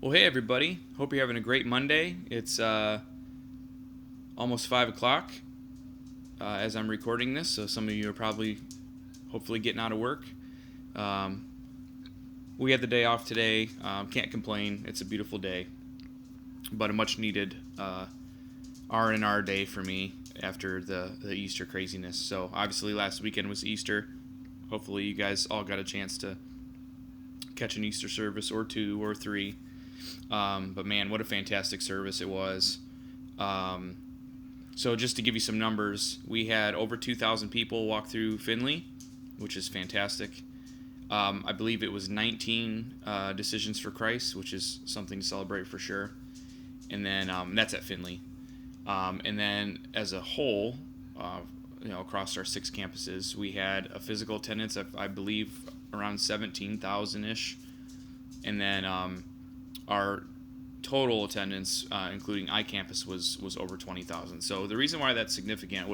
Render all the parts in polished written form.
Well, hey everybody. Hope you're having a great Monday. It's almost 5 o'clock as I'm recording this, so some of you are probably hopefully getting out of work. Um, we had the day off today. Can't complain. It's a beautiful day, but a much needed R&R day for me after the Easter craziness. So obviously last weekend was Easter. Hopefully you guys all got a chance to catch an Easter service or two or three. But man, what a fantastic service it was. So just to give you some numbers, we had over 2,000 people walk through Findlay, which is fantastic. I believe it was 19 decisions for Christ, which is something to celebrate for sure. And then that's at Findlay. And then as a whole, across our 6 campuses, we had a physical attendance of, I believe, around 17,000-ish. And then our total attendance, including iCampus, was over 20,000. So the reason why that's significant,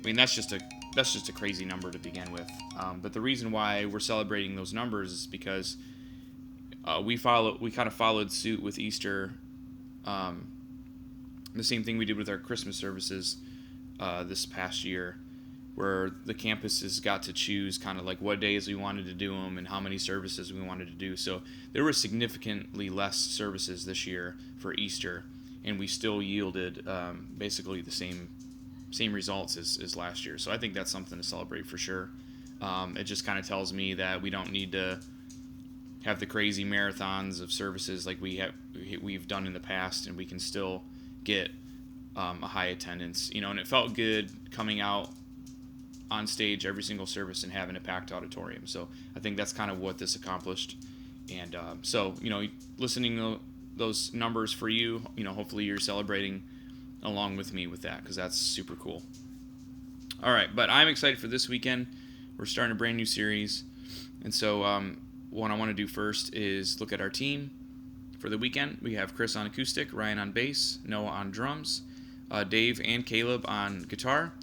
that's just a crazy number to begin with. But the reason why we're celebrating those numbers is because we kind of followed suit with Easter. The same thing we did with our Christmas services this past year, where the campuses got to choose kind of like what days we wanted to do them and how many services we wanted to do. So there were significantly less services this year for Easter, and we still yielded basically the same results as last year. So I think that's something to celebrate for sure. It just kind of tells me that we don't need to have the crazy marathons of services like we've done in the past, and we can still get a high attendance. And it felt good coming out on stage every single service and having a packed auditorium. So I think that's kind of what this accomplished. And so listening to those numbers for you, hopefully you're celebrating along with me with that, because that's super cool. All right, but I'm excited for this weekend. We're starting a brand new series, and so what I want to do first is look at our team for the weekend. We have Chris on acoustic, Ryan on bass, Noah on drums, Dave and Caleb on guitar,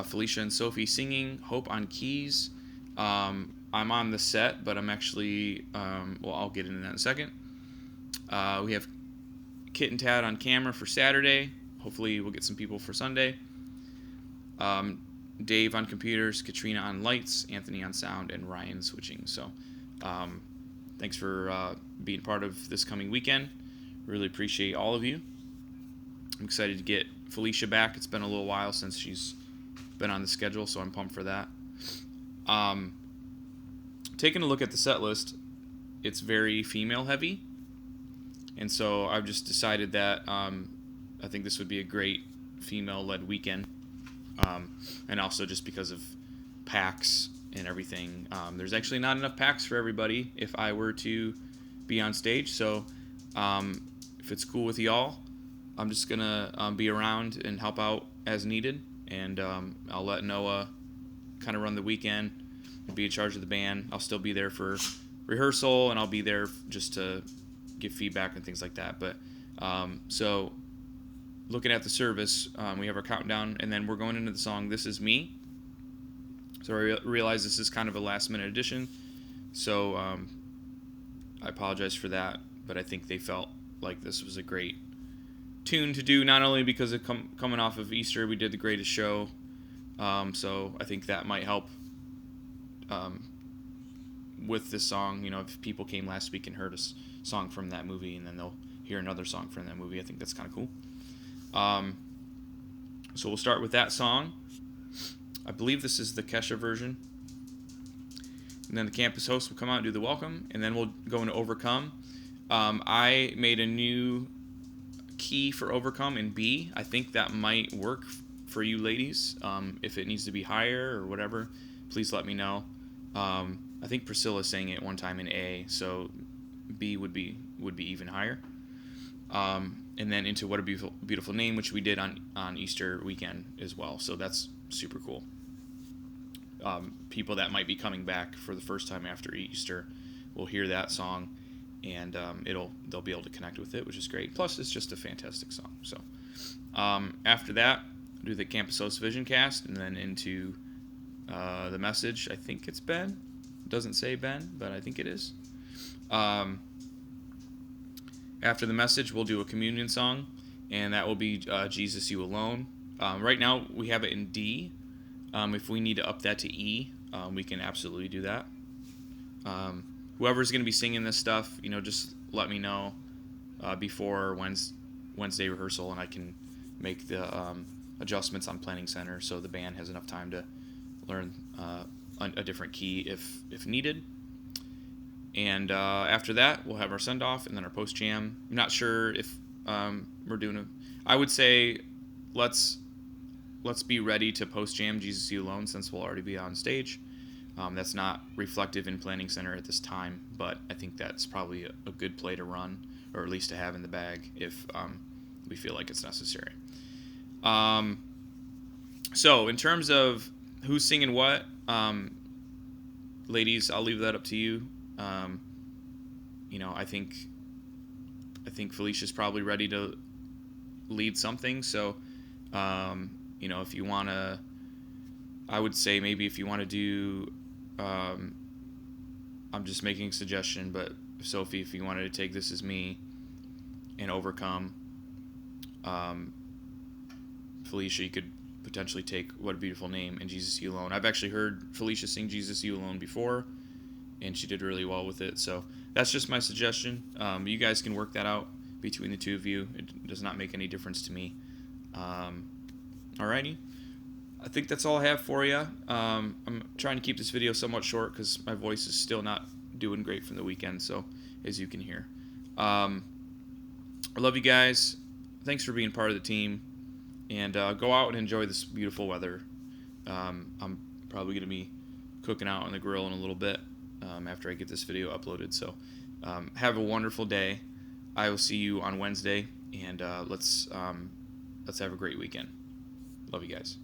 Felicia and Sophie singing, Hope on keys. I'm on the set, but I'm actually, I'll get into that in a second. We have Kit and Tad on camera for Saturday. Hopefully we'll get some people for Sunday. Dave on computers, Katrina on lights, Anthony on sound, and Ryan switching. So thanks for being part of this coming weekend. Really appreciate all of you. I'm excited to get Felicia back. It's been a little while since she's been on the schedule, so I'm pumped for that. Taking a look at the set list, it's very female heavy, and so I've just decided that I think this would be a great female-led weekend, and also just because of packs and everything. There's actually not enough packs for everybody if I were to be on stage, so if it's cool with y'all, I'm just gonna be around and help out as needed. And I'll let Noah kind of run the weekend and be in charge of the band. I'll still be there for rehearsal, and I'll be there just to give feedback and things like that. But so looking at the service, we have our countdown, and then we're going into the song This Is Me. So I realize this is kind of a last-minute addition, so I apologize for that, but I think they felt like this was a great tune to do, not only because of coming off of Easter, we did the greatest show, so I think that might help with this song. If people came last week and heard a song from that movie, and then they'll hear another song from that movie, I think that's kind of cool. So we'll start with that song. I believe this is the Kesha version, and then the campus host will come out and do the welcome, and then we'll go into Overcome. I made a new key for Overcome in B. I think that might work for you ladies. If it needs to be higher or whatever, please let me know. I think Priscilla sang it one time in A, so B would be even higher. And then into What a Beautiful Name, which we did on Easter weekend as well. So that's super cool. People that might be coming back for the first time after Easter will hear that song, and they'll be able to connect with it, which is great. Plus, it's just a fantastic song. So after that, do the Campus Host Vision Cast, and then into the message. I think it's Ben. It doesn't say Ben, but I think it is. After the message, we'll do a communion song, and that will be Jesus You Alone. Right now, we have it in D. If we need to up that to E, we can absolutely do that. Whoever's going to be singing this stuff, just let me know before Wednesday rehearsal, and I can make the adjustments on Planning Center so the band has enough time to learn a different key if needed. And after that, we'll have our send-off and then our post-jam. I'm not sure if we're doing I would say let's be ready to post-jam Jesus You Alone, since we'll already be on stage. That's not reflective in Planning Center at this time, but I think that's probably a good play to run, or at least to have in the bag if we feel like it's necessary. So in terms of who's singing what, ladies, I'll leave that up to you. I think Felicia's probably ready to lead something. So, if you want to, I would say maybe if you want to do, I'm just making a suggestion, but Sophie, if you wanted to take This Is Me and Overcome, Felicia, you could potentially take What a Beautiful Name and Jesus You Alone. I've actually heard Felicia sing Jesus You Alone before, and she did really well with it. So that's just my suggestion. You guys can work that out between the two of you. It does not make any difference to me. Alrighty. I think that's all I have for you. I'm trying to keep this video somewhat short because my voice is still not doing great from the weekend, so as you can hear. I love you guys. Thanks for being part of the team. And go out and enjoy this beautiful weather. I'm probably going to be cooking out on the grill in a little bit after I get this video uploaded. So have a wonderful day. I will see you on Wednesday, and let's have a great weekend. Love you guys.